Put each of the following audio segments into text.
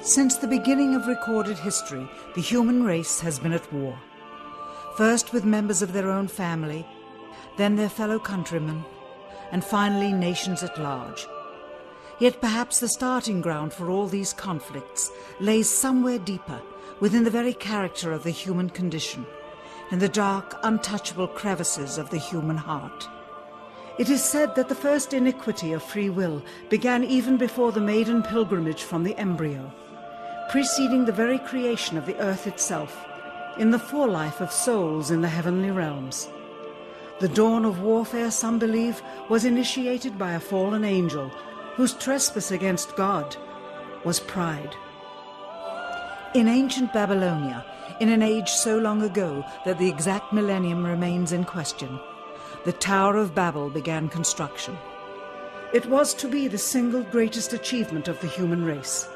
Since the beginning of recorded history, the human race has been at war. First with members of their own family, then their fellow countrymen, and finally nations at large. Yet perhaps the starting ground for all these conflicts lays somewhere deeper, within the very character of the human condition, in the dark, untouchable crevices of the human heart. It is said that the first iniquity of free will began even before the maiden pilgrimage from the embryo, preceding the very creation of the earth itself, in the forelife of souls in the heavenly realms. The dawn of warfare, some believe, was initiated by a fallen angel whose trespass against God was pride. In ancient Babylonia, in an age so long ago that the exact millennium remains in question, the Tower of Babel began construction. It was to be the single greatest achievement of the human race.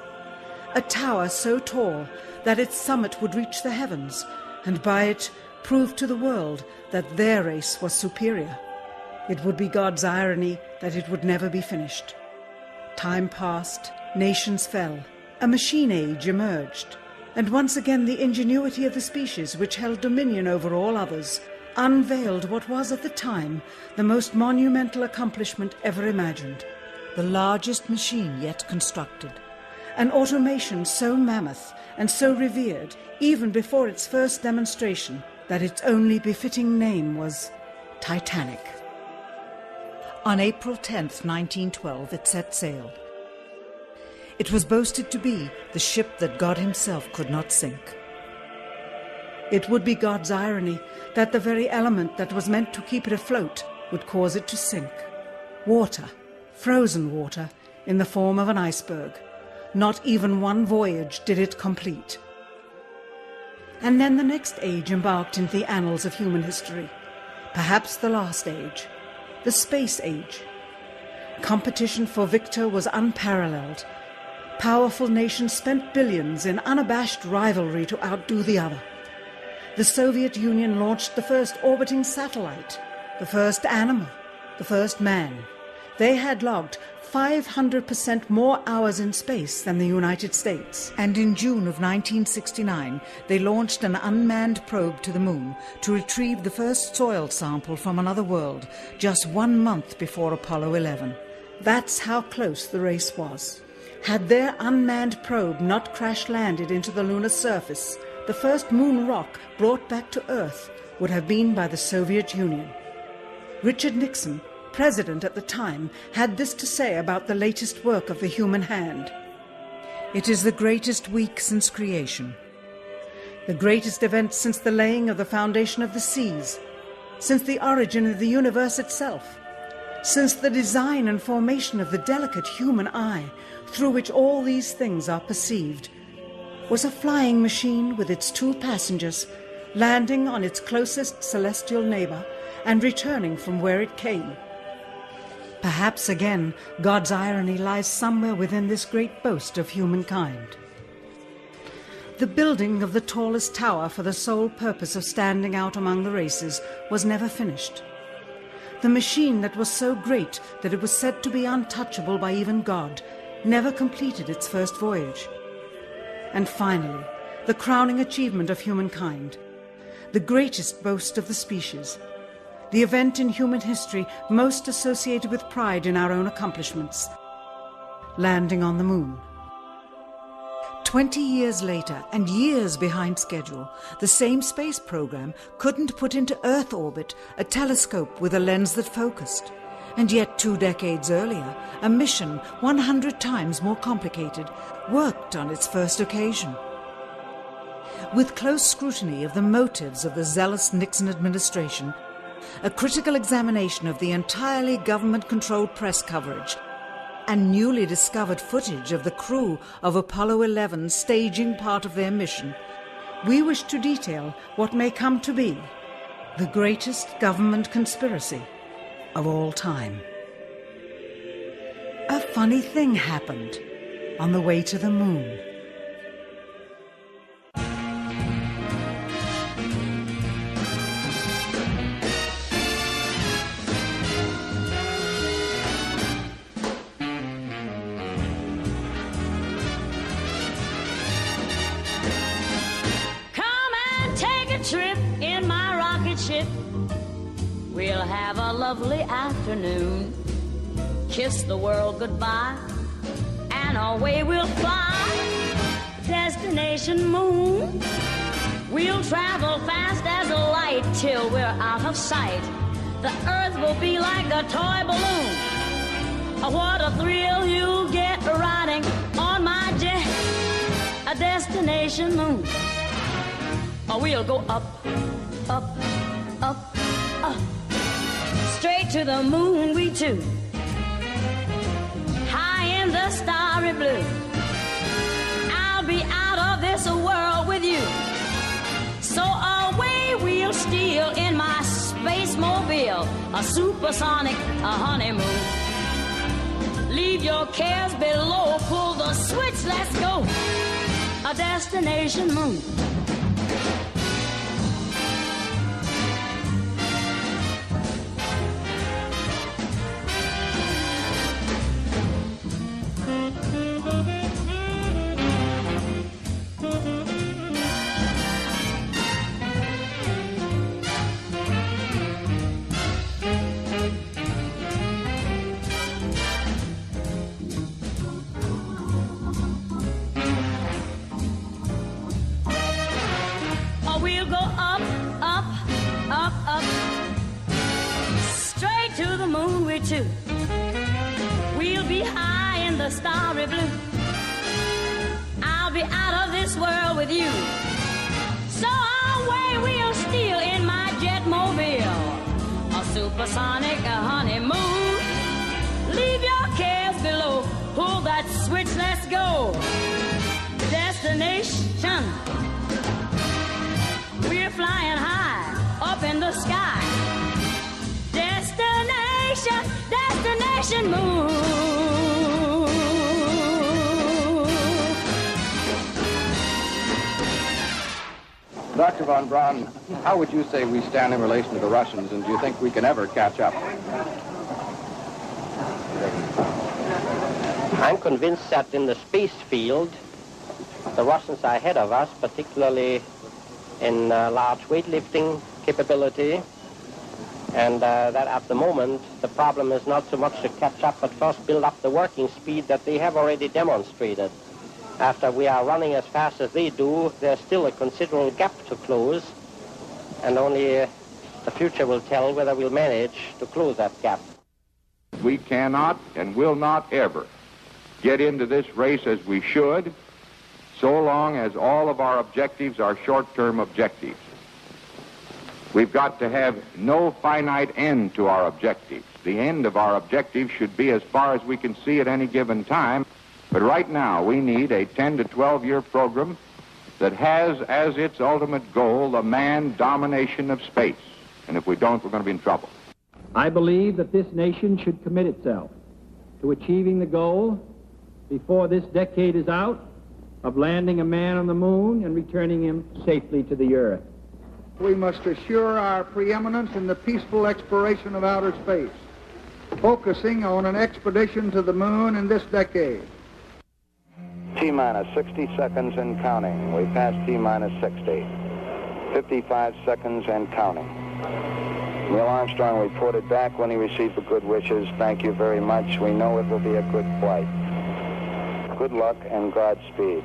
A tower so tall that its summit would reach the heavens, and by it prove to the world that their race was superior. It would be God's irony that it would never be finished. Time passed, nations fell, a machine age emerged, and once again the ingenuity of the species which held dominion over all others unveiled what was at the time the most monumental accomplishment ever imagined, the largest machine yet constructed. An automation so mammoth and so revered, even before its first demonstration, that its only befitting name was Titanic. On April 10th, 1912, it set sail. It was boasted to be the ship that God himself could not sink. It would be God's irony that the very element that was meant to keep it afloat would cause it to sink. Water, frozen water, in the form of an iceberg. Not even one voyage did it complete. And then the next age embarked into the annals of human history, perhaps the last age, the space age. Competition for victor was unparalleled. Powerful nations spent billions in unabashed rivalry to outdo the other. The Soviet Union launched the first orbiting satellite, the first animal, the first man. They had logged 500% more hours in space than the United States. And in June of 1969, they launched an unmanned probe to the moon to retrieve the first soil sample from another world, just 1 month before Apollo 11. That's how close the race was. Had their unmanned probe not crash-landed into the lunar surface, the first moon rock brought back to Earth would have been by the Soviet Union. Richard Nixon, president at the time, had this to say about the latest work of the human hand. It is the greatest week since creation, the greatest event since the laying of the foundation of the seas, since the origin of the universe itself, since the design and formation of the delicate human eye through which all these things are perceived, was a flying machine with its 2 passengers landing on its closest celestial neighbor and returning from where it came. Perhaps again God's irony lies somewhere within this great boast of humankind. The building of the tallest tower for the sole purpose of standing out among the races was never finished. The machine that was so great that it was said to be untouchable by even God never completed its first voyage. And finally, the crowning achievement of humankind, the greatest boast of the species, the event in human history most associated with pride in our own accomplishments, landing on the moon. 20 years later, and years behind schedule, the same space program couldn't put into Earth orbit a telescope with a lens that focused. And yet 2 decades earlier, a mission 100 times more complicated worked on its first occasion. With close scrutiny of the motives of the zealous Nixon administration, a critical examination of the entirely government-controlled press coverage, and newly discovered footage of the crew of Apollo 11 staging part of their mission, we wish to detail what may come to be the greatest government conspiracy of all time. A funny thing happened on the way to the moon. watch it. We'll have a lovely afternoon. Kiss the world goodbye, and away we'll fly. Destination moon. We'll travel fast as a light till we're out of sight. The earth will be like a toy balloon. What a thrill you'll get riding on my jet. A destination moon. We'll go up, up, up, up. Straight to the moon we two. High in the starry blue. I'll be out of this world with you. So away we'll steal in my space mobile, a supersonic, a honeymoon. Leave your cares below, pull the switch, let's go. A destination moon. We'll go up, up, up, up, straight to the moon we two. We'll be high in the starry blue. I'll be out of this world with you. So away we'll steal in my jet mobile, a supersonic, a honeymoon. Leave your cares below, pull that switch, let's go. Destination. We're flying high up in the sky. Destination, destination moon. Dr. von Braun, how would you say we stand in relation to the Russians, and do you think we can ever catch up? I'm convinced that in the space field, the Russians are ahead of us, particularly in large weightlifting capability, and that at the moment the problem is not so much to catch up, but first build up the working speed that they have already demonstrated. After we are running as fast as they do, there's still a considerable gap to close, and only the future will tell whether we'll manage to close that gap. We cannot and will not ever get into this race as we should, so long as all of our objectives are short-term objectives. We've got to have no finite end to our objectives. The end of our objectives should be as far as we can see at any given time. But right now, we need a 10 to 12-year program that has as its ultimate goal the manned domination of space. And if we don't, we're going to be in trouble. I believe that this nation should commit itself to achieving the goal before this decade is out of landing a man on the moon and returning him safely to the earth. We must assure our preeminence in the peaceful exploration of outer space, focusing on an expedition to the moon in this decade. T-minus 60 seconds and counting. We passed T-minus 60. 55 seconds and counting. Neil Armstrong reported back when he received the good wishes. Thank you very much. We know it will be a good flight. Good luck and Godspeed.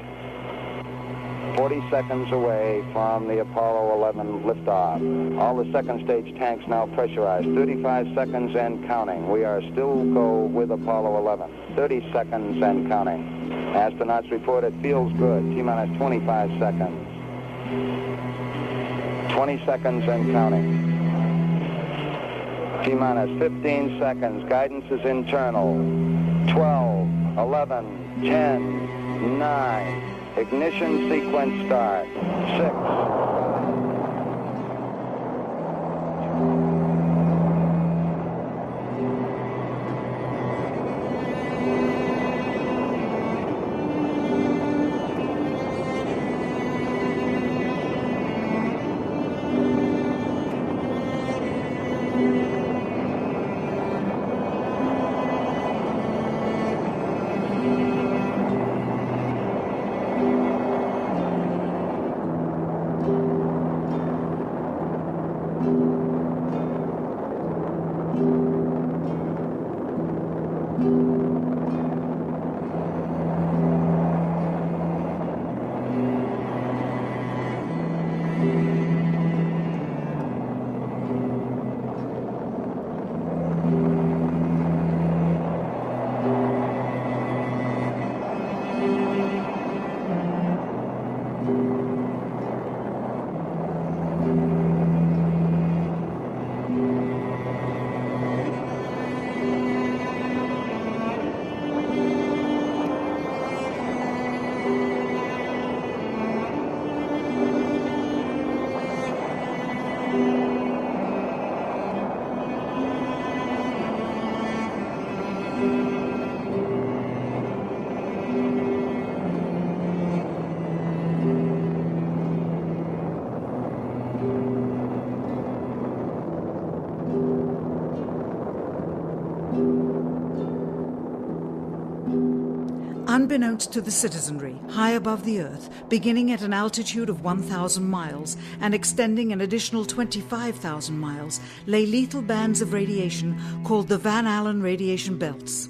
40 seconds away from the Apollo 11 liftoff. All the second stage tanks now pressurized. 35 seconds and counting. We are still go with Apollo 11. 30 seconds and counting. Astronauts report it feels good. T-minus 25 seconds. 20 seconds and counting. T-minus 15 seconds. Guidance is internal. 12, 11, 10, 9. Ignition sequence start. 6. unbeknownst to the citizenry, high above the Earth, beginning at an altitude of 1,000 miles and extending an additional 25,000 miles, lay lethal bands of radiation called the Van Allen radiation belts.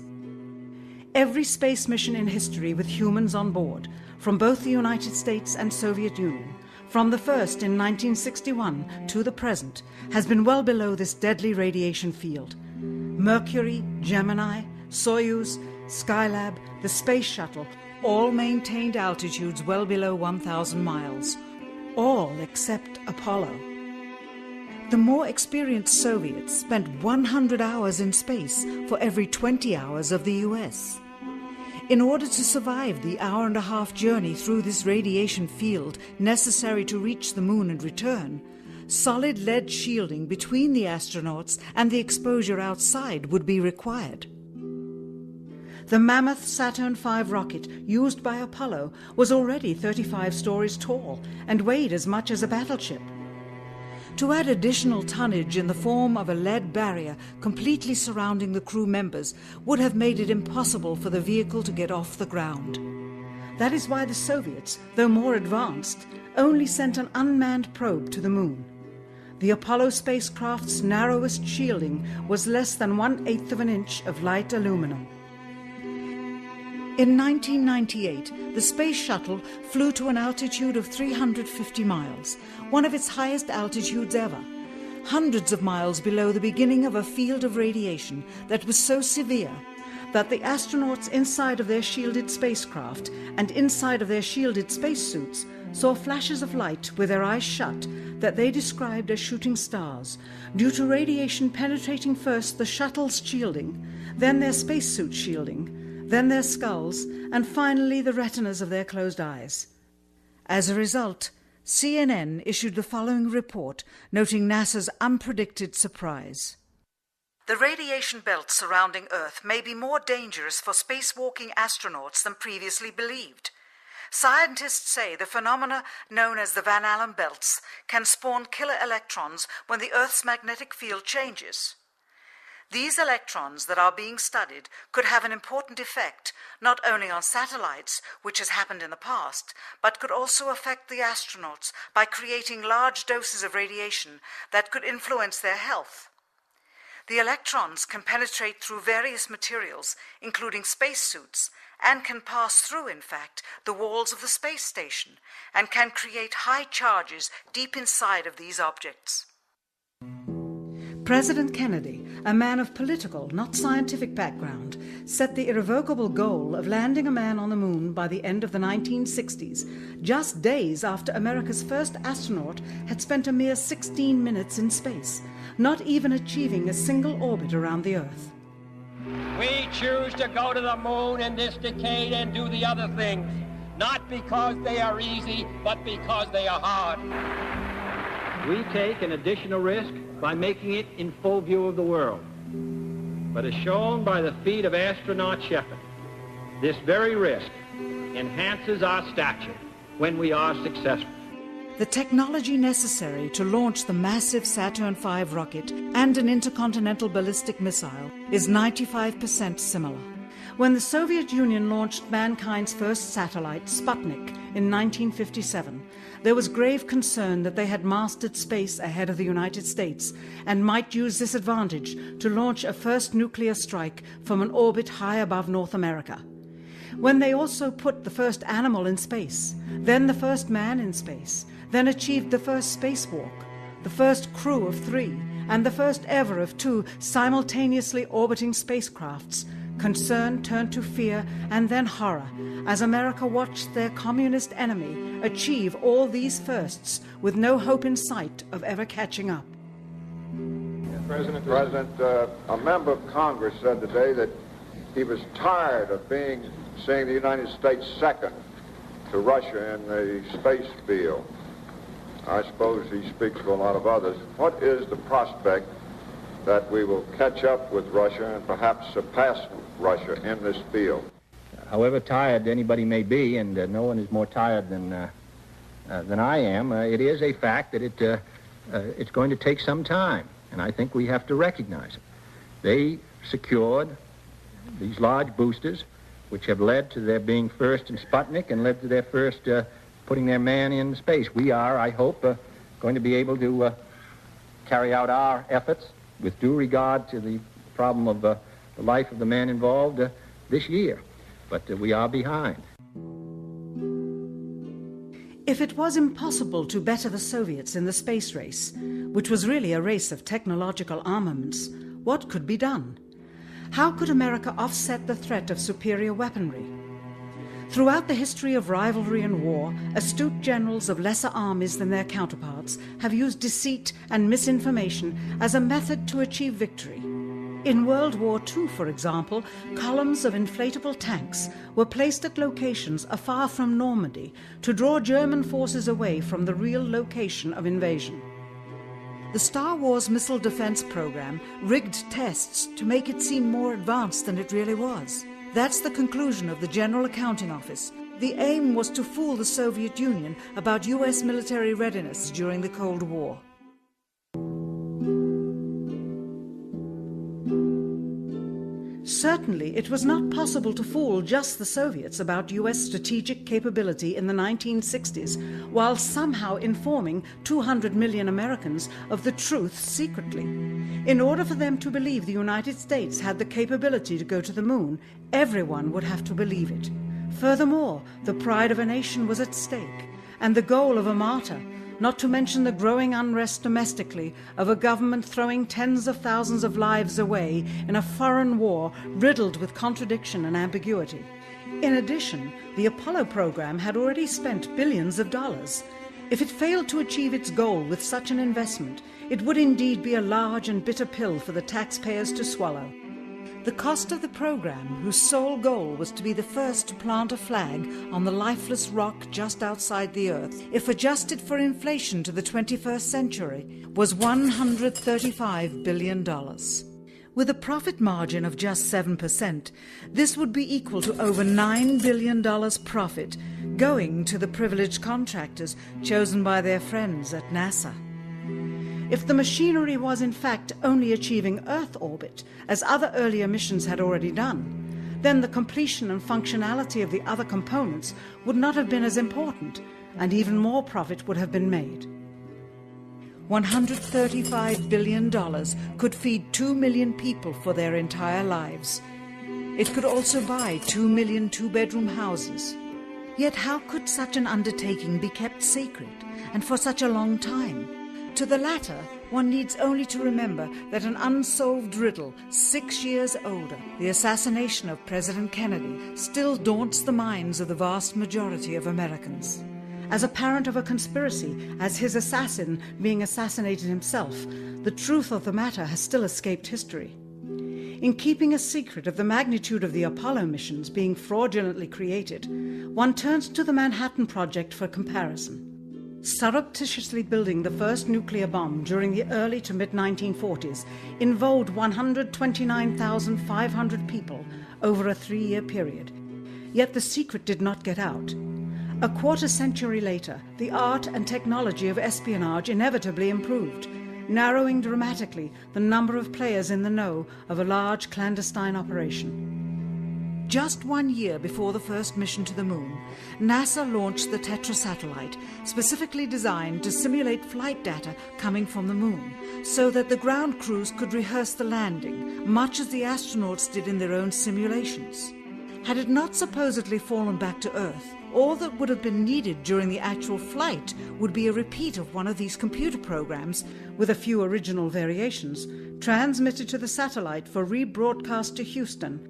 Every space mission in history with humans on board, from both the United States and Soviet Union, from the first in 1961 to the present, has been well below this deadly radiation field. Mercury, Gemini, Soyuz, Skylab, the Space Shuttle, all maintained altitudes well below 1,000 miles. All except Apollo. The more experienced Soviets spent 100 hours in space for every 20 hours of the US. In order to survive the hour-and-a-half journey through this radiation field necessary to reach the moon and return, solid lead shielding between the astronauts and the exposure outside would be required. The mammoth Saturn V rocket used by Apollo was already 35 stories tall and weighed as much as a battleship. To add additional tonnage in the form of a lead barrier completely surrounding the crew members would have made it impossible for the vehicle to get off the ground. That is why the Soviets, though more advanced, only sent an unmanned probe to the moon. The Apollo spacecraft's narrowest shielding was less than 1/8 of an inch of light aluminum. In 1998, the Space Shuttle flew to an altitude of 350 miles, one of its highest altitudes ever, hundreds of miles below the beginning of a field of radiation that was so severe that the astronauts inside of their shielded spacecraft and inside of their shielded spacesuits saw flashes of light with their eyes shut that they described as shooting stars, due to radiation penetrating first the shuttle's shielding, then their spacesuit shielding, then their skulls, and finally the retinas of their closed eyes. As a result, CNN issued the following report noting NASA's unpredicted surprise. The radiation belt surrounding Earth may be more dangerous for spacewalking astronauts than previously believed. Scientists say the phenomena known as the Van Allen belts can spawn killer electrons when the Earth's magnetic field changes. These electrons that are being studied could have an important effect, not only on satellites, which has happened in the past, but could also affect the astronauts by creating large doses of radiation that could influence their health. The electrons can penetrate through various materials, including spacesuits, and can pass through, in fact, the walls of the space station, and can create high charges deep inside of these objects. President Kennedy, a man of political, not scientific background, set the irrevocable goal of landing a man on the moon by the end of the 1960s, just days after America's first astronaut had spent a mere 16 minutes in space, not even achieving a single orbit around the Earth. We choose to go to the moon in this decade and do the other things, not because they are easy, but because they are hard. We take an additional risk by making it in full view of the world. But as shown by the feat of astronaut Shepard, this very risk enhances our stature when we are successful. The technology necessary to launch the massive Saturn V rocket and an intercontinental ballistic missile is 95% similar. When the Soviet Union launched mankind's first satellite, Sputnik, in 1957, there was grave concern that they had mastered space ahead of the United States and might use this advantage to launch a first nuclear strike from an orbit high above North America. When they also put the first animal in space, then the first man in space, then achieved the first spacewalk, the first crew of 3, and the first ever of 2 simultaneously orbiting spacecrafts, concern turned to fear and then horror as America watched their communist enemy achieve all these firsts with no hope in sight of ever catching up. President, a member of Congress said today that he was tired of seeing the United States second to Russia in the space field. I suppose he speaks for a lot of others. What is the prospect that we will catch up with Russia and perhaps surpass Russia in this field? However tired anybody may be, and no one is more tired than I am, it is a fact that it's going to take some time, and I think we have to recognize it. They secured these large boosters which have led to their being first in Sputnik and led to their first putting their man in space. We are, I hope, going to be able to carry out our efforts with due regard to the problem of the life of the man involved this year. But we are behind. If it was impossible to better the Soviets in the space race, which was really a race of technological armaments, what could be done? How could America offset the threat of superior weaponry? Throughout the history of rivalry and war, astute generals of lesser armies than their counterparts have used deceit and misinformation as a method to achieve victory. In World War II, for example, columns of inflatable tanks were placed at locations afar from Normandy to draw German forces away from the real location of invasion. The Star Wars missile defense program rigged tests to make it seem more advanced than it really was. That's the conclusion of the General Accounting Office. The aim was to fool the Soviet Union about US military readiness during the Cold War. Certainly, it was not possible to fool just the Soviets about US strategic capability in the 1960s, while somehow informing 200 million Americans of the truth secretly. In order for them to believe the United States had the capability to go to the moon, everyone would have to believe it. Furthermore, the pride of a nation was at stake, and the goal of a martyr, not to mention the growing unrest domestically of a government throwing tens of thousands of lives away in a foreign war riddled with contradiction and ambiguity. In addition, the Apollo program had already spent billions of dollars. If it failed to achieve its goal with such an investment, it would indeed be a large and bitter pill for the taxpayers to swallow. The cost of the program, whose sole goal was to be the first to plant a flag on the lifeless rock just outside the Earth, if adjusted for inflation to the 21st century, was $135 billion. With a profit margin of just 7%, this would be equal to over $9 billion profit going to the privileged contractors chosen by their friends at NASA. If the machinery was in fact only achieving Earth orbit, as other earlier missions had already done, then the completion and functionality of the other components would not have been as important, and even more profit would have been made. $135 billion could feed 2 million people for their entire lives. It could also buy 2 million two-bedroom houses. Yet how could such an undertaking be kept secret, and for such a long time? To the latter, one needs only to remember that an unsolved riddle 6 years older, the assassination of President Kennedy, still daunts the minds of the vast majority of Americans. As a parent of a conspiracy, as his assassin being assassinated himself, the truth of the matter has still escaped history. In keeping a secret of the magnitude of the Apollo missions being fraudulently created, one turns to the Manhattan Project for comparison. Surreptitiously building the first nuclear bomb during the early to mid-1940s involved 129,500 people over a 3-year period. Yet the secret did not get out. A quarter century later, the art and technology of espionage inevitably improved, narrowing dramatically the number of players in the know of a large clandestine operation. Just 1 year before the first mission to the moon, NASA launched the Tetra satellite, specifically designed to simulate flight data coming from the moon, so that the ground crews could rehearse the landing, much as the astronauts did in their own simulations. Had it not supposedly fallen back to Earth, all that would have been needed during the actual flight would be a repeat of one of these computer programs, with a few original variations, transmitted to the satellite for rebroadcast to Houston.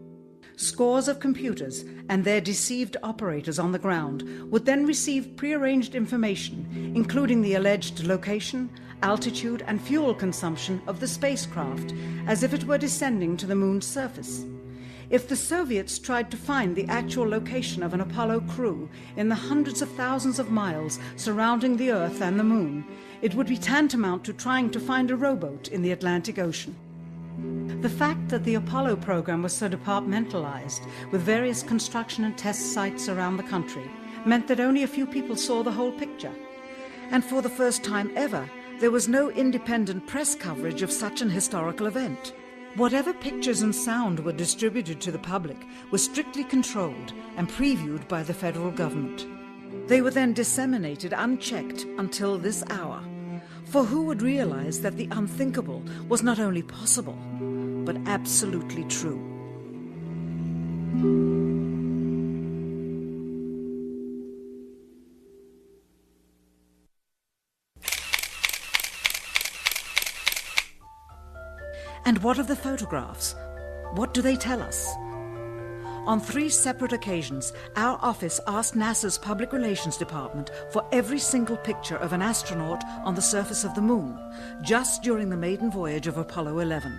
Scores of computers and their deceived operators on the ground would then receive prearranged information, including the alleged location, altitude, and fuel consumption of the spacecraft, as if it were descending to the moon's surface. If the Soviets tried to find the actual location of an Apollo crew in the hundreds of thousands of miles surrounding the Earth and the moon, it would be tantamount to trying to find a rowboat in the Atlantic Ocean. The fact that the Apollo program was so departmentalized, with various construction and test sites around the country, meant that only a few people saw the whole picture. And for the first time ever, there was no independent press coverage of such an historical event. Whatever pictures and sound were distributed to the public were strictly controlled and previewed by the federal government. They were then disseminated unchecked until this hour. For who would realize that the unthinkable was not only possible, but absolutely true? And what of the photographs? What do they tell us? On 3 separate occasions, our office asked NASA's Public Relations Department for every single picture of an astronaut on the surface of the moon, just during the maiden voyage of Apollo 11.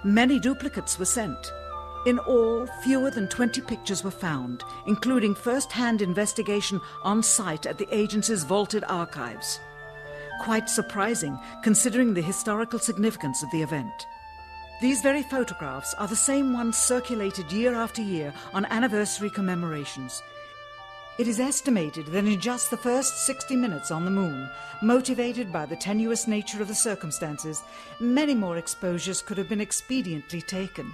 Many duplicates were sent. In all, fewer than 20 pictures were found, including first-hand investigation on site at the agency's vaulted archives. Quite surprising, considering the historical significance of the event. These very photographs are the same ones circulated year after year on anniversary commemorations. It is estimated that in just the first 60 minutes on the moon, motivated by the tenuous nature of the circumstances, many more exposures could have been expediently taken.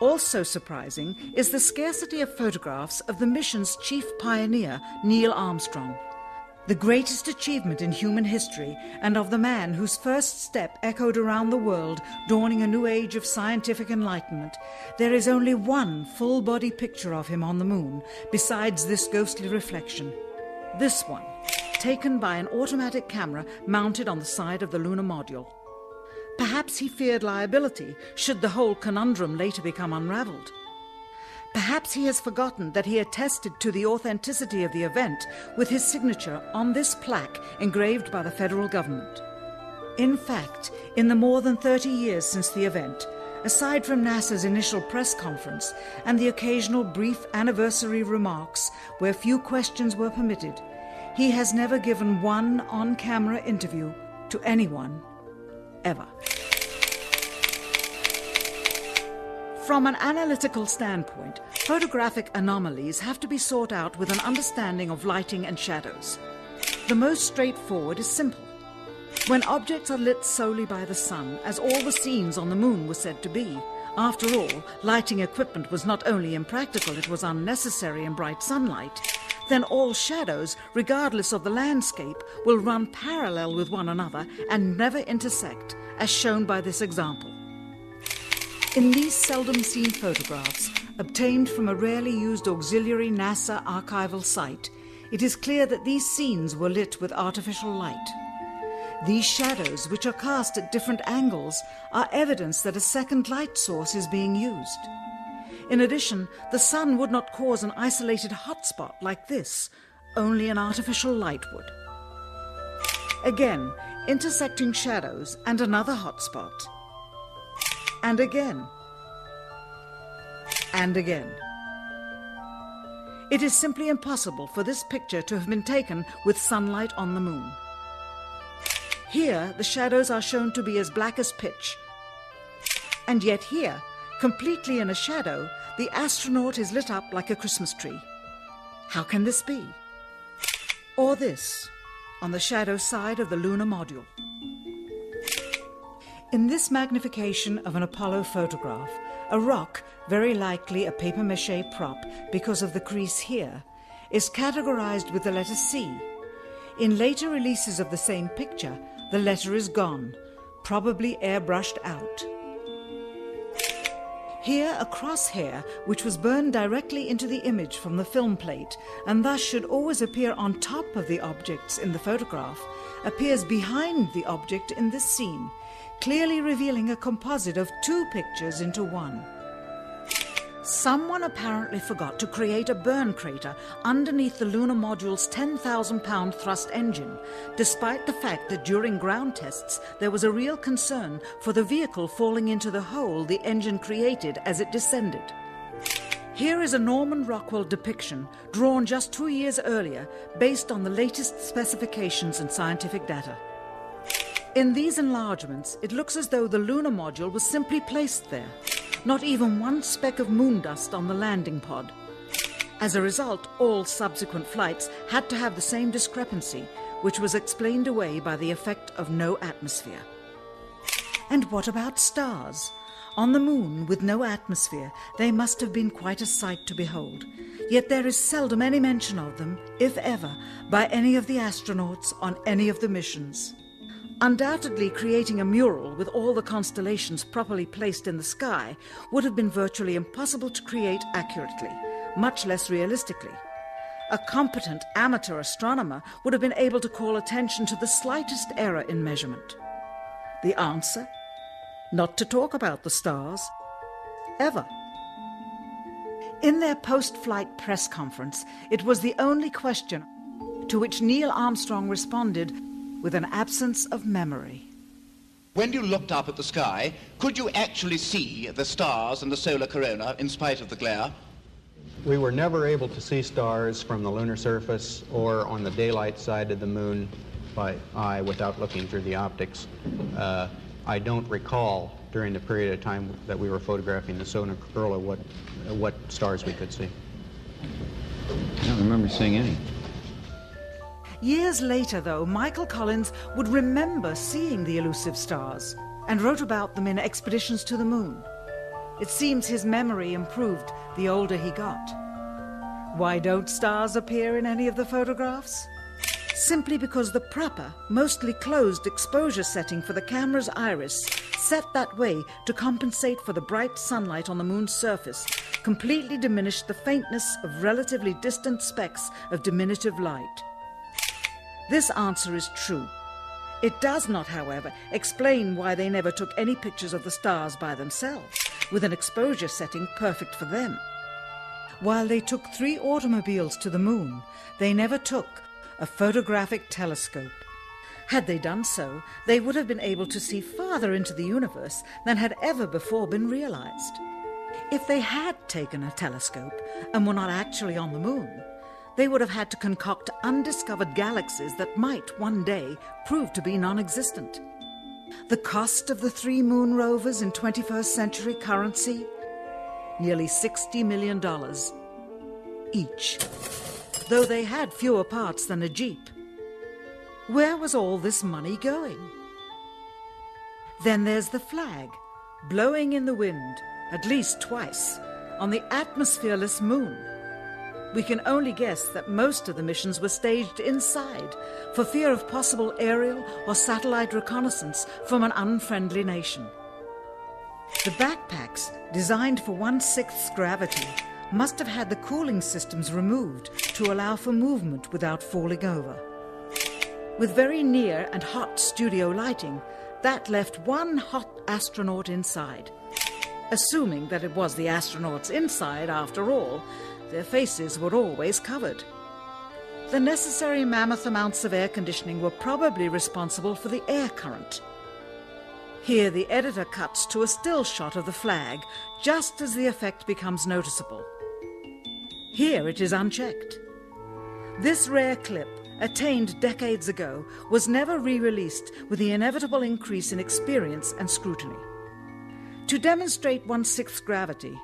Also surprising is the scarcity of photographs of the mission's chief pioneer, Neil Armstrong. The greatest achievement in human history, and of the man whose first step echoed around the world, dawning a new age of scientific enlightenment, there is only one full-body picture of him on the moon, besides this ghostly reflection. This one, taken by an automatic camera mounted on the side of the lunar module. Perhaps he feared liability should the whole conundrum later become unraveled. Perhaps he has forgotten that he attested to the authenticity of the event with his signature on this plaque engraved by the federal government. In fact, in the more than 30 years since the event, aside from NASA's initial press conference and the occasional brief anniversary remarks where few questions were permitted, he has never given one on-camera interview to anyone, ever. From an analytical standpoint, photographic anomalies have to be sought out with an understanding of lighting and shadows. The most straightforward is simple. When objects are lit solely by the sun, as all the scenes on the moon were said to be, after all, lighting equipment was not only impractical, it was unnecessary in bright sunlight, then all shadows, regardless of the landscape, will run parallel with one another and never intersect, as shown by this example. In these seldom-seen photographs, obtained from a rarely used auxiliary NASA archival site, it is clear that these scenes were lit with artificial light. These shadows, which are cast at different angles, are evidence that a second light source is being used. In addition, the sun would not cause an isolated hotspot like this, only an artificial light would. Again, intersecting shadows and another hotspot. And again. And again. It is simply impossible for this picture to have been taken with sunlight on the moon. Here, the shadows are shown to be as black as pitch. And yet here, completely in a shadow, the astronaut is lit up like a Christmas tree. How can this be? Or this, on the shadow side of the lunar module. In this magnification of an Apollo photograph, a rock, very likely a papier-mâché prop because of the crease here, is categorized with the letter C. In later releases of the same picture, the letter is gone, probably airbrushed out. Here, a crosshair, which was burned directly into the image from the film plate, and thus should always appear on top of the objects in the photograph, appears behind the object in this scene, clearly revealing a composite of 2 pictures into one. Someone apparently forgot to create a burn crater underneath the lunar module's 10,000-pound thrust engine, despite the fact that during ground tests there was a real concern for the vehicle falling into the hole the engine created as it descended. Here is a Norman Rockwell depiction drawn just 2 years earlier based on the latest specifications and scientific data. In these enlargements, it looks as though the lunar module was simply placed there. Not even one speck of moon dust on the landing pod. As a result, all subsequent flights had to have the same discrepancy, which was explained away by the effect of no atmosphere. And what about stars? On the moon, with no atmosphere, they must have been quite a sight to behold. Yet there is seldom any mention of them, if ever, by any of the astronauts on any of the missions. Undoubtedly, creating a mural with all the constellations properly placed in the sky would have been virtually impossible to create accurately, much less realistically. A competent amateur astronomer would have been able to call attention to the slightest error in measurement. The answer? Not to talk about the stars. Ever. In their post-flight press conference, it was the only question to which Neil Armstrong responded with an absence of memory. When you looked up at the sky, could you actually see the stars and the solar corona in spite of the glare? We were never able to see stars from the lunar surface or on the daylight side of the moon by eye without looking through the optics. I don't recall during the period of time that we were photographing the solar corona what stars we could see. I don't remember seeing any. Years later, though, Michael Collins would remember seeing the elusive stars and wrote about them in Expeditions to the Moon. It seems his memory improved the older he got. Why don't stars appear in any of the photographs? Simply because the proper, mostly closed exposure setting for the camera's iris, set that way to compensate for the bright sunlight on the moon's surface, completely diminished the faintness of relatively distant specks of diminutive light. This answer is true. It does not, however, explain why they never took any pictures of the stars by themselves, with an exposure setting perfect for them. While they took 3 automobiles to the moon, they never took a photographic telescope. Had they done so, they would have been able to see farther into the universe than had ever before been realized. If they had taken a telescope and were not actually on the moon, they would have had to concoct undiscovered galaxies that might one day prove to be non-existent. The cost of the 3 moon rovers in 21st century currency? Nearly $60 million each, though they had fewer parts than a Jeep. Where was all this money going? Then there's the flag, blowing in the wind, at least twice, on the atmosphereless moon. We can only guess that most of the missions were staged inside for fear of possible aerial or satellite reconnaissance from an unfriendly nation. The backpacks, designed for 1/6 gravity, must have had the cooling systems removed to allow for movement without falling over. With very near and hot studio lighting, that left one hot astronaut inside. Assuming that it was the astronauts inside, after all, their faces were always covered. The necessary mammoth amounts of air conditioning were probably responsible for the air current. Here the editor cuts to a still shot of the flag, just as the effect becomes noticeable. Here it is unchecked. This rare clip, attained decades ago, was never re-released with the inevitable increase in experience and scrutiny. To demonstrate 1/6 gravity,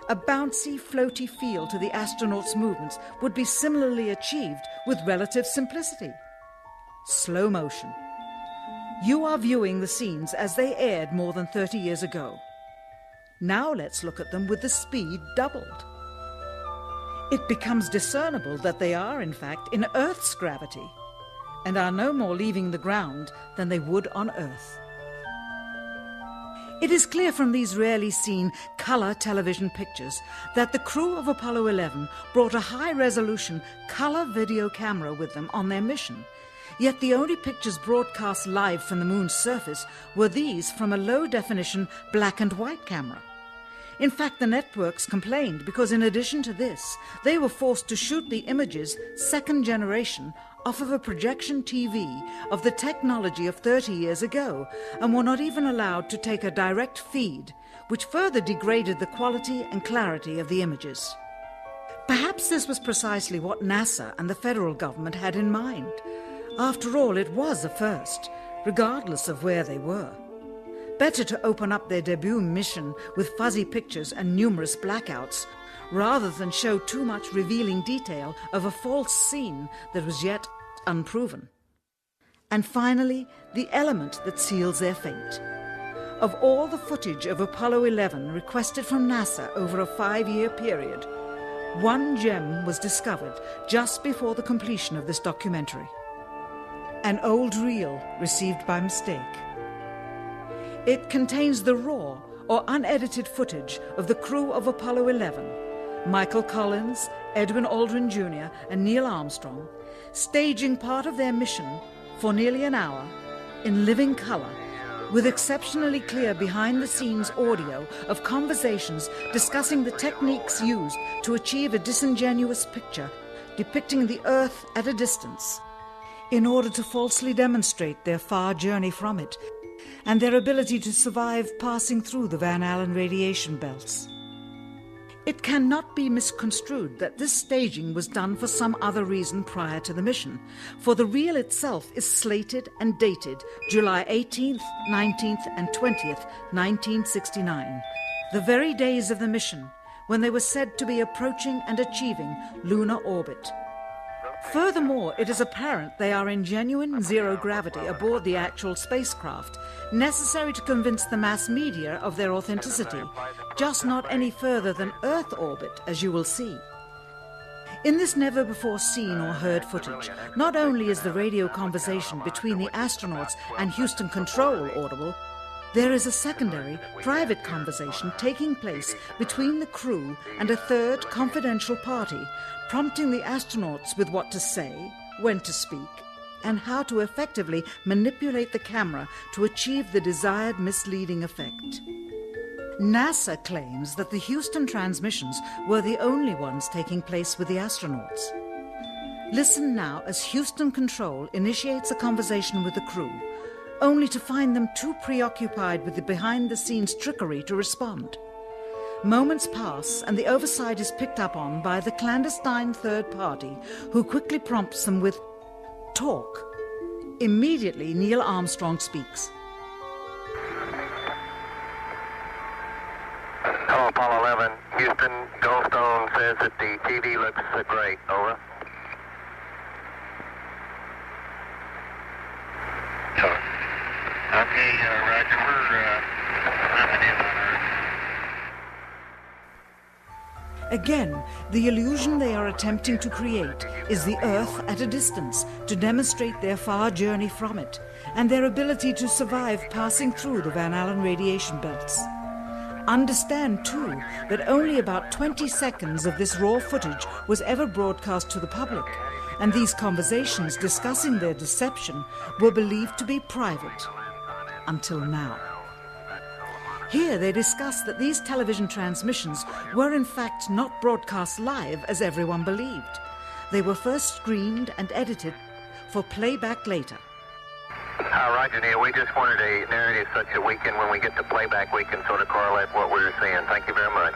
a bouncy, floaty feel to the astronauts' movements would be similarly achieved with relative simplicity. Slow motion. You are viewing the scenes as they aired more than 30 years ago. Now let's look at them with the speed doubled. It becomes discernible that they are, in fact, in Earth's gravity, and are no more leaving the ground than they would on Earth. It is clear from these rarely seen colour television pictures that the crew of Apollo 11 brought a high-resolution colour video camera with them on their mission, yet the only pictures broadcast live from the moon's surface were these from a low-definition black and white camera. In fact, the networks complained because in addition to this, they were forced to shoot the images, second generation, off of a projection TV of the technology of 30 years ago, and were not even allowed to take a direct feed, which further degraded the quality and clarity of the images. Perhaps this was precisely what NASA and the federal government had in mind. After all, it was a first, regardless of where they were. Better to open up their debut mission with fuzzy pictures and numerous blackouts, rather than show too much revealing detail of a false scene that was yet unproven. And finally, the element that seals their fate. Of all the footage of Apollo 11 requested from NASA over a 5-year period, one gem was discovered just before the completion of this documentary. An old reel received by mistake. It contains the raw or unedited footage of the crew of Apollo 11, Michael Collins, Edwin Aldrin Jr. and Neil Armstrong, staging part of their mission for nearly an hour in living color, with exceptionally clear behind-the-scenes audio of conversations discussing the techniques used to achieve a disingenuous picture depicting the Earth at a distance in order to falsely demonstrate their far journey from it and their ability to survive passing through the Van Allen radiation belts. It cannot be misconstrued that this staging was done for some other reason prior to the mission, for the reel itself is slated and dated July 18th, 19th and 20th, 1969, the very days of the mission when they were said to be approaching and achieving lunar orbit. Furthermore, it is apparent they are in genuine zero gravity aboard the actual spacecraft, necessary to convince the mass media of their authenticity, just not any further than Earth orbit, as you will see. In this never-before-seen or heard footage, not only is the radio conversation between the astronauts and Houston Control audible, there is a secondary, private conversation taking place between the crew and a third confidential party, prompting the astronauts with what to say, when to speak, and how to effectively manipulate the camera to achieve the desired misleading effect. NASA claims that the Houston transmissions were the only ones taking place with the astronauts. Listen now as Houston Control initiates a conversation with the crew, only to find them too preoccupied with the behind-the-scenes trickery to respond. Moments pass and the oversight is picked up on by the clandestine third party, who quickly prompts them with talk. Immediately, Neil Armstrong speaks. Hello, Apollo 11. Houston, Goldstone says that the TV looks great. Over. Okay, Roger. We're coming in on Earth. Again, the illusion they are attempting to create is the Earth at a distance to demonstrate their far journey from it and their ability to survive passing through the Van Allen radiation belts. Understand, too, that only about 20 seconds of this raw footage was ever broadcast to the public, and these conversations discussing their deception were believed to be private. Until now. Here they discuss that these television transmissions were in fact not broadcast live as everyone believed. They were first screened and edited for playback later. Roger, Neil. We just wanted a narrative such that we can, when we get the playback, we can sort of correlate what we're seeing. Thank you very much.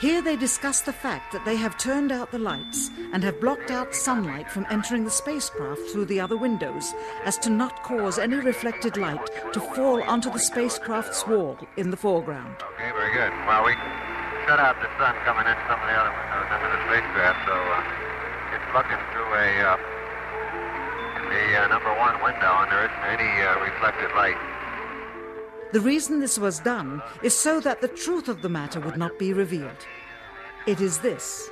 Here they discuss the fact that they have turned out the lights and have blocked out sunlight from entering the spacecraft through the other windows, as to not cause any reflected light to fall onto the spacecraft's wall in the foreground. Okay, very good. Well, we shut out the sun coming in some of the other windows into the spacecraft, so it's looking through the number one window, and there isn't any reflected light. The reason this was done is so that the truth of the matter would not be revealed. It is this.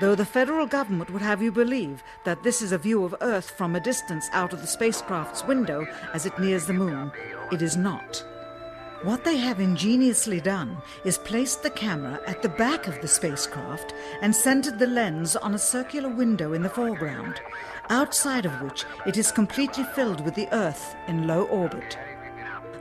Though the federal government would have you believe that this is a view of Earth from a distance out of the spacecraft's window as it nears the moon, it is not. What they have ingeniously done is placed the camera at the back of the spacecraft and centered the lens on a circular window in the foreground, outside of which it is completely filled with the Earth in low orbit.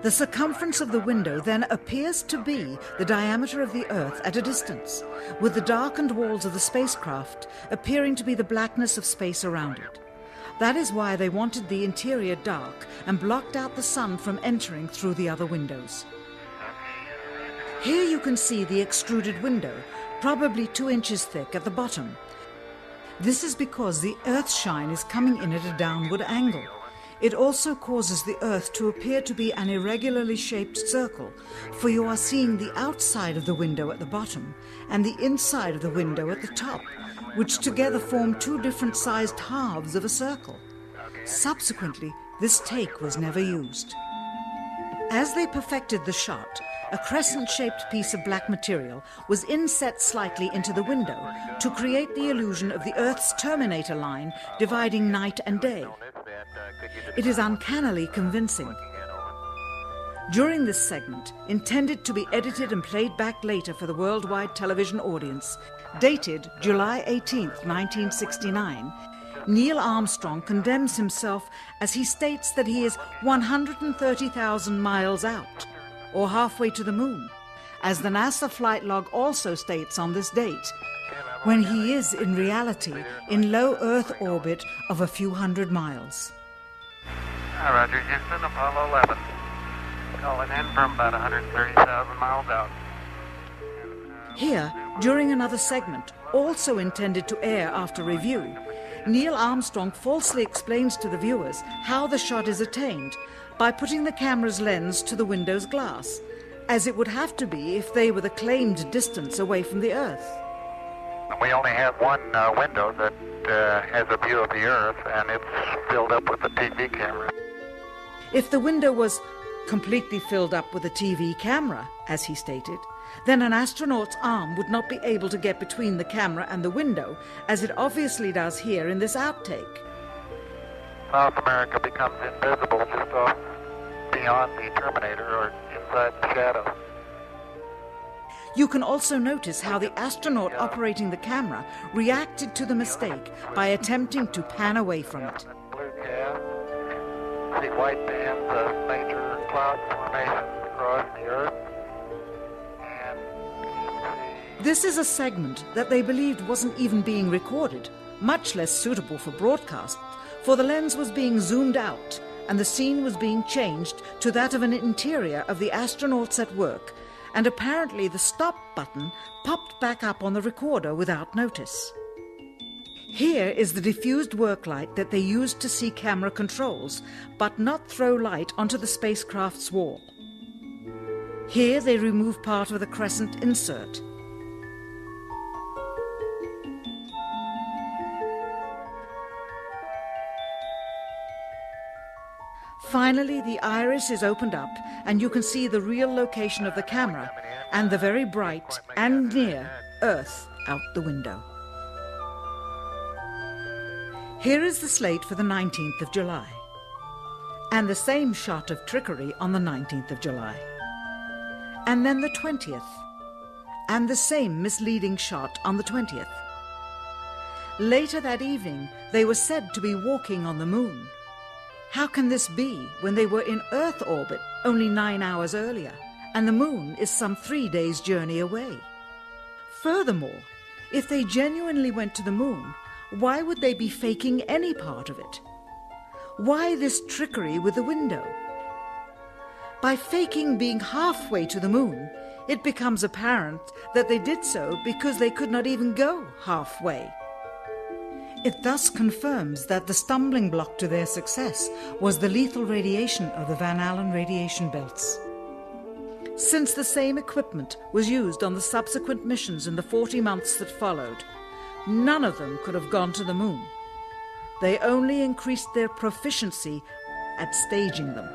The circumference of the window then appears to be the diameter of the Earth at a distance, with the darkened walls of the spacecraft appearing to be the blackness of space around it. That is why they wanted the interior dark and blocked out the sun from entering through the other windows. Here you can see the extruded window, probably 2 inches thick at the bottom. This is because the Earth's shine is coming in at a downward angle. It also causes the Earth to appear to be an irregularly shaped circle, for you are seeing the outside of the window at the bottom and the inside of the window at the top, which together form 2 different sized halves of a circle. Subsequently, this take was never used. As they perfected the shot, a crescent-shaped piece of black material was inset slightly into the window to create the illusion of the Earth's terminator line dividing night and day. It is uncannily convincing. During this segment, intended to be edited and played back later for the worldwide television audience, dated July 18th, 1969, Neil Armstrong condemns himself as he states that he is 130,000 miles out, or halfway to the moon, as the NASA flight log also states on this date, when he is in reality in low Earth orbit of a few hundred miles. Roger, Houston, Apollo 11. Calling in from about 130,000 miles out. Here, during another segment, also intended to air after review, Neil Armstrong falsely explains to the viewers how the shot is attained by putting the camera's lens to the window's glass, as it would have to be if they were the claimed distance away from the Earth. We only have one window that has a view of the Earth, and it's filled up with a TV camera. If the window was completely filled up with a TV camera, as he stated, then an astronaut's arm would not be able to get between the camera and the window, as it obviously does here in this outtake. South America becomes invisible just off beyond the Terminator or inside the shadow. You can also notice how the astronaut operating the camera reacted to the mistake by attempting to pan away from it. Blue gas, see white bands of major cloud formations across the Earth. This is a segment that they believed wasn't even being recorded, much less suitable for broadcast, for the lens was being zoomed out and the scene was being changed to that of an interior of the astronauts at work, and apparently the stop button popped back up on the recorder without notice. Here is the diffused work light that they used to see camera controls, but not throw light onto the spacecraft's wall. Here they remove part of the crescent insert. Finally, the iris is opened up and you can see the real location of the camera and the very bright and near Earth out the window. Here is the slate for the 19th of July, and the same shot of trickery on the 19th of July, and then the 20th, and the same misleading shot on the 20th. Later that evening, they were said to be walking on the moon. How can this be when they were in Earth orbit only 9 hours earlier, and the moon is some 3 days' journey away? Furthermore, if they genuinely went to the moon, why would they be faking any part of it? Why this trickery with the window? By faking being halfway to the moon, it becomes apparent that they did so because they could not even go halfway. It thus confirms that the stumbling block to their success was the lethal radiation of the Van Allen radiation belts. Since the same equipment was used on the subsequent missions in the 40 months that followed, none of them could have gone to the moon. They only increased their proficiency at staging them.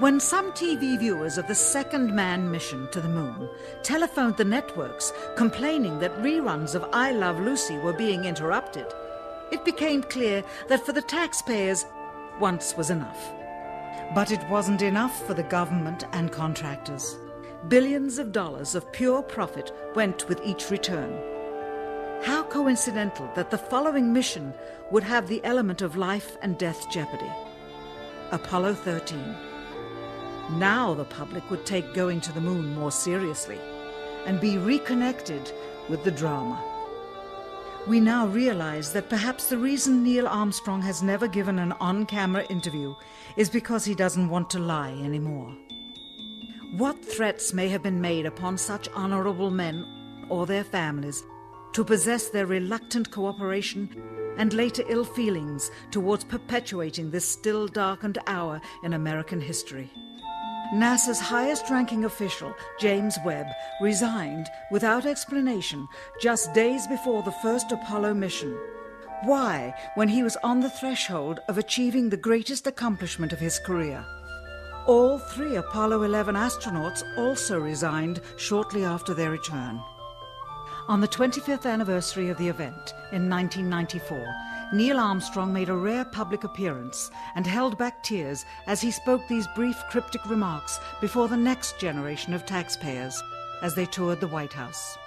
When some TV viewers of the second manned mission to the moon telephoned the networks complaining that reruns of I Love Lucy were being interrupted, it became clear that for the taxpayers, once was enough. But it wasn't enough for the government and contractors. Billions of dollars of pure profit went with each return. How coincidental that the following mission would have the element of life and death jeopardy. Apollo 13. Now the public would take going to the moon more seriously and be reconnected with the drama. We now realize that perhaps the reason Neil Armstrong has never given an on-camera interview is because he doesn't want to lie anymore. What threats may have been made upon such honorable men or their families to possess their reluctant cooperation and later ill feelings towards perpetuating this still darkened hour in American history. NASA's highest-ranking official, James Webb, resigned without explanation just days before the first Apollo mission. Why, when he was on the threshold of achieving the greatest accomplishment of his career? All 3 Apollo 11 astronauts also resigned shortly after their return. On the 25th anniversary of the event in 1994, Neil Armstrong made a rare public appearance and held back tears as he spoke these brief cryptic remarks before the next generation of taxpayers as they toured the White House.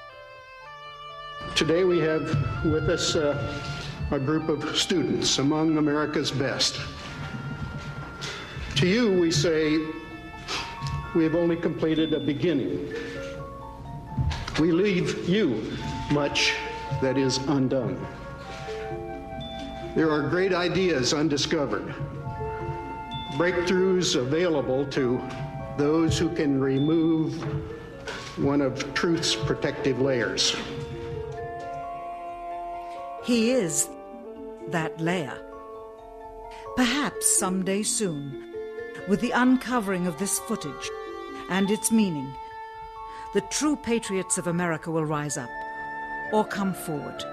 Today we have with us a group of students among America's best. To you we say, we have only completed a beginning. We leave you much that is undone. There are great ideas undiscovered, breakthroughs available to those who can remove one of truth's protective layers. He is that layer. Perhaps someday soon, with the uncovering of this footage and its meaning, the true patriots of America will rise up or come forward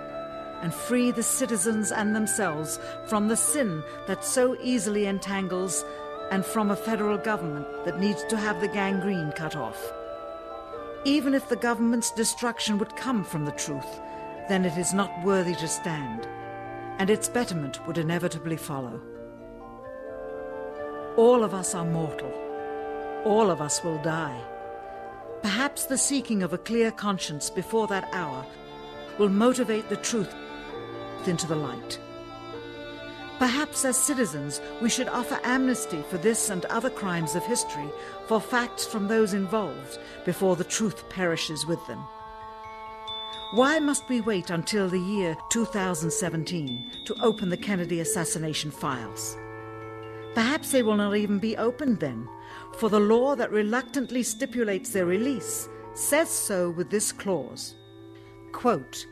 and free the citizens and themselves from the sin that so easily entangles and from a federal government that needs to have the gangrene cut off. Even if the government's destruction would come from the truth, then it is not worthy to stand, and its betterment would inevitably follow. All of us are mortal. All of us will die. Perhaps the seeking of a clear conscience before that hour will motivate the truth into the light. Perhaps as citizens we should offer amnesty for this and other crimes of history, for facts from those involved, before the truth perishes with them. Why must we wait until the year 2017 to open the Kennedy assassination files? Perhaps they will not even be opened then, for the law that reluctantly stipulates their release says so with this clause, quote,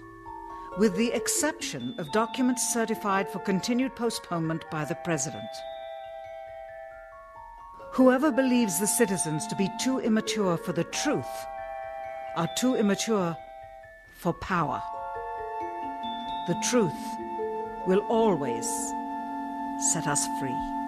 with the exception of documents certified for continued postponement by the President. Whoever believes the citizens to be too immature for the truth are too immature for power. The truth will always set us free.